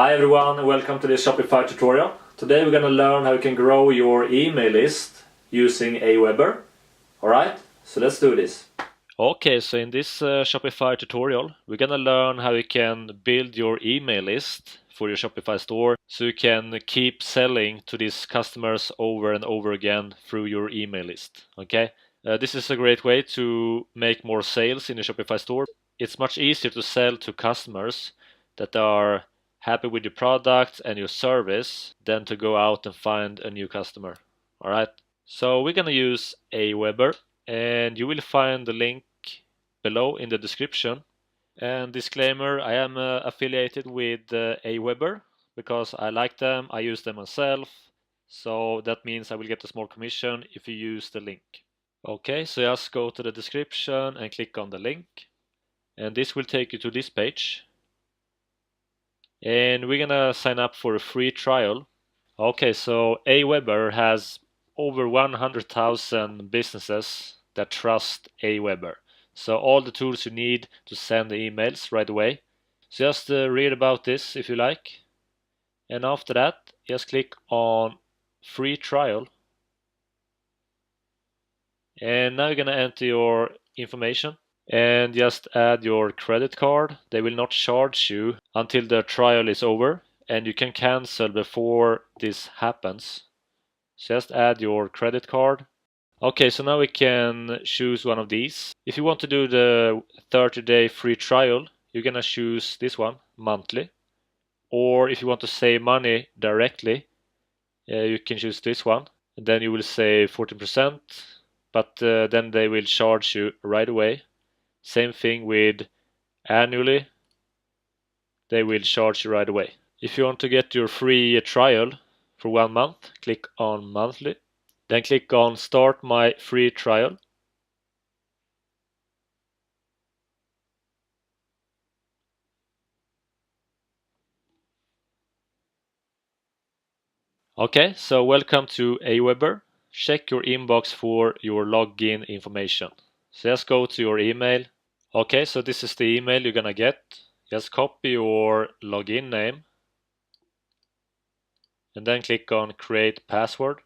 Hi everyone and welcome to this Shopify tutorial. Today we're going to learn how you can grow your email list using Aweber. Alright, so let's do this. Okay, so in this Shopify tutorial we're going to learn how you can build your email list for your Shopify store so you can keep selling to these customers over and over again through your email list. Okay, this is a great way to make more sales in your Shopify store. It's much easier to sell to customers that are happy with your product and your service than to go out and find a new customer. Alright, so we're gonna use Aweber and you will find the link below in the description. And disclaimer, I am affiliated with Aweber because I like them, I use them myself, so that means I will get a small commission if you use the link. Okay, so just go to the description and click on the link, and this will take you to this page. And we're gonna sign up for a free trial. Okay, so Aweber has over 100,000 businesses that trust Aweber. So all the tools you need to send the emails right away. So just read about this if you like. And after that, just click on free trial. And now you're gonna enter your information and just add your credit card. They will not charge you until the trial is over, and you can cancel before this happens. Just add your credit card. Okay, so now we can choose one of these. If you want to do the 30-day free trial, you're gonna choose this one, monthly. Or if you want to save money directly, you can choose this one, and then you will save 14%, but then they will charge you right away. Same thing with annually, they will charge you right away. If you want to get your free trial for 1 month, click on monthly, then click on start my free trial. Okay, so welcome to Aweber. Check your inbox for your login information. So just go to your email. Okay, so this is the email you're gonna get. Just copy your login name and then click on create password.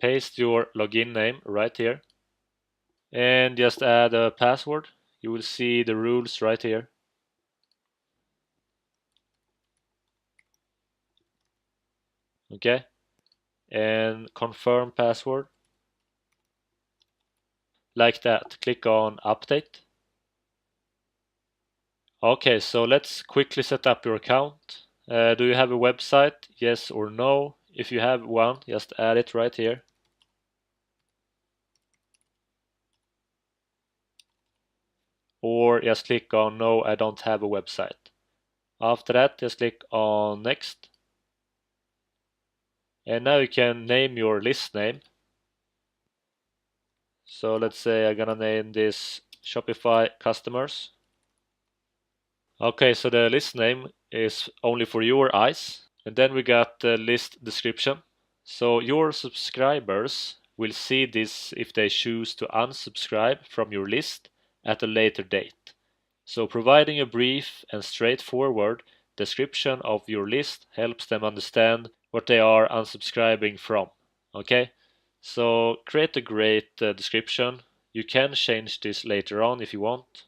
Paste your login name right here and just add a password. You will see the rules right here. Okay, and confirm password. Like that. Click on update. Okay, so let's quickly set up your account. Do you have a website? Yes or no? If you have one, just add it right here. Or just click on no, I don't have a website. After that, just click on next. And now you can name your list name. So let's say I'm gonna name this Shopify customers. Okay, so the list name is only for your eyes. And then we got the list description. So your subscribers will see this if they choose to unsubscribe from your list at a later date. So providing a brief and straightforward description of your list helps them understand what they are unsubscribing from. Okay, so create a great description. You can change this later on if you want.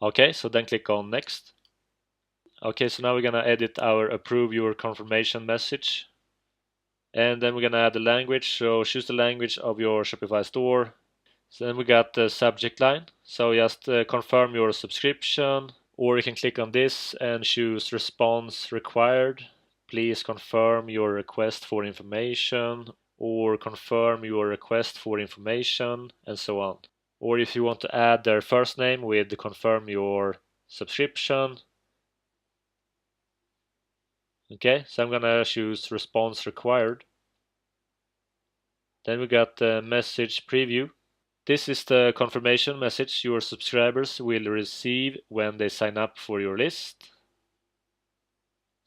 Okay, so then click on next. Okay, so now we're gonna edit our approve your confirmation message. And then we're gonna add the language, so choose the language of your Shopify store. So then we got the subject line, so just confirm your subscription, or you can click on this and choose response required. Please confirm your request for information, or confirm your request for information, and so on. Or if you want to add their first name with confirm your subscription. Okay, so I'm gonna choose response required. Then we got the message preview. This is the confirmation message your subscribers will receive when they sign up for your list.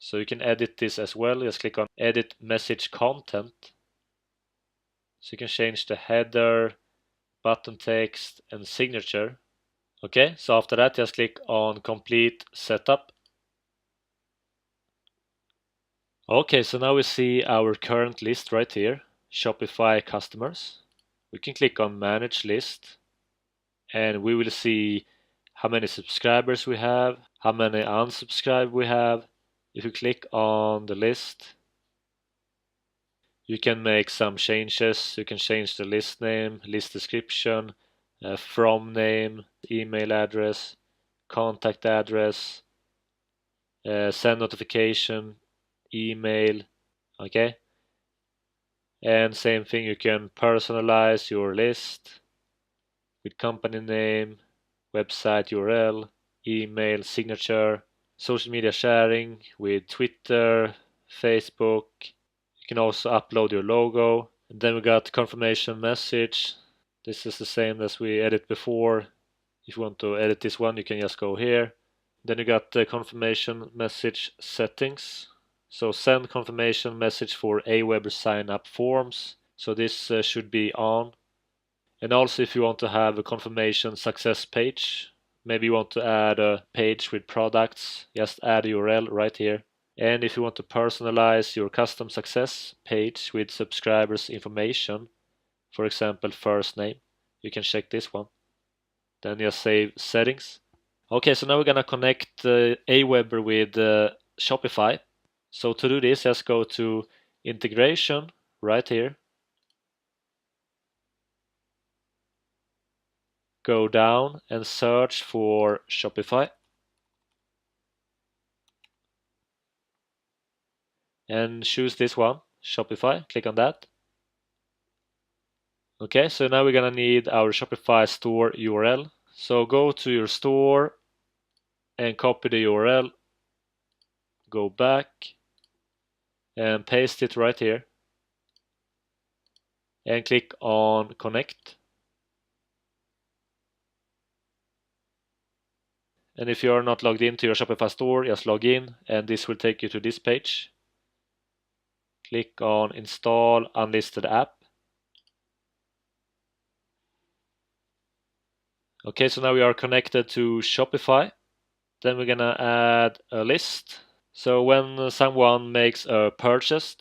So you can edit this as well. Just click on edit message content. So you can change the header, button text and signature. Okay, so after that just click on complete setup. Okay, so now we see our current list right here, Shopify customers. We can click on manage list and we will see how many subscribers we have, how many unsubscribed we have. If you click on the list, you can make some changes. You can change the list name, list description, from name, email address, contact address, send notification, email, okay? And same thing, you can personalize your list with company name, website URL, email, signature, social media sharing with Twitter, Facebook. You can also upload your logo. And then we got confirmation message. This is the same as we edited before. If you want to edit this one, you can just go here. Then you got the confirmation message settings. So send confirmation message for Aweber sign up forms. So this should be on. And also if you want to have a confirmation success page, maybe you want to add a page with products, just add a URL right here. And if you want to personalize your custom success page with subscribers information, for example first name, you can check this one. Then just save settings. Okay, so now we're gonna connect Aweber with Shopify. So to do this, just go to integration right here. Go down and search for Shopify. And choose this one, Shopify. Click on that. Okay, so now we're gonna need our Shopify store URL. So go to your store and copy the URL. Go back and paste it right here. And click on connect. And if you are not logged into your Shopify store, just log in and this will take you to this page. Click on install unlisted app. Okay, so now we are connected to Shopify. Then we're gonna add a list. So when someone makes a purchase,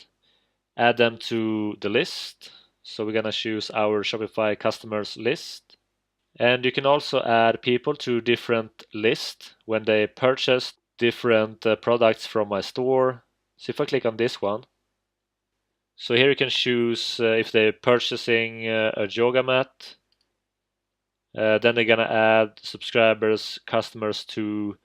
add them to the list. So we're gonna choose our Shopify customers list. And you can also add people to different lists when they purchase different products from my store. So if I click on this one, so here you can choose if they're purchasing a yoga mat. Then they're gonna add subscribers, customers to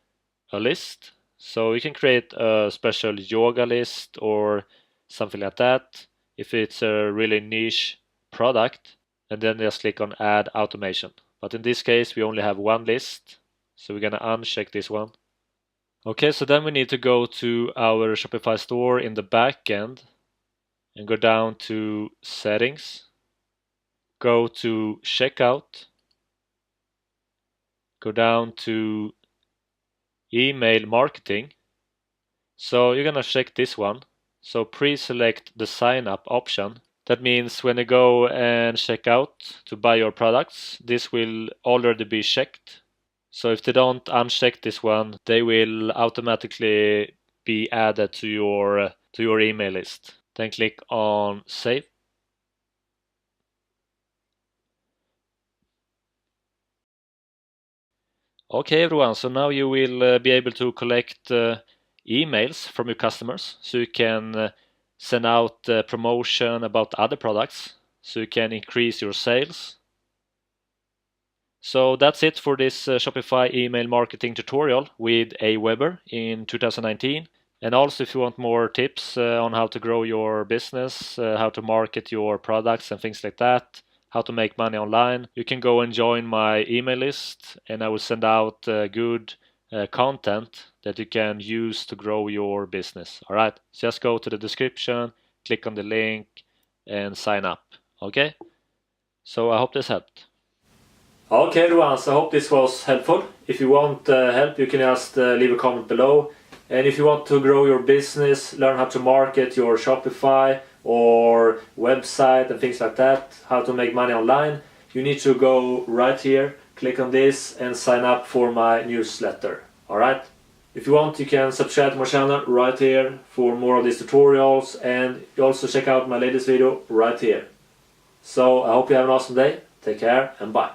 a list. So you can create a special yoga list or something like that if it's a really niche product, and then just click on add automation. But in this case we only have one list, so we're gonna uncheck this one. Okay, so then we need to go to our Shopify store in the back end and go down to settings, go to checkout, go down to email marketing. So you're gonna check this one. So pre-select the sign up option. That means when you go and check out to buy your products, this will already be checked. So if they don't uncheck this one, they will automatically be added to your email list. Then click on save. Okay everyone, so now you will be able to collect emails from your customers, so you can send out promotion about other products, so you can increase your sales. So that's it for this Shopify email marketing tutorial with Aweber in 2019. And also if you want more tips on how to grow your business, how to market your products and things like that, how to make money online, you can go and join my email list and I will send out good content that you can use to grow your business. Alright, so just go to the description, click on the link and sign up. Okay, so I hope this helped. Okay everyone, so I hope this was helpful. If you want help, you can just leave a comment below. And if you want to grow your business, learn how to market your Shopify or website and things like that, how to make money online, you need to go right here, click on this and sign up for my newsletter. Alright? If you want, you can subscribe to my channel right here for more of these tutorials, and you also check out my latest video right here. So I hope you have an awesome day. Take care and bye.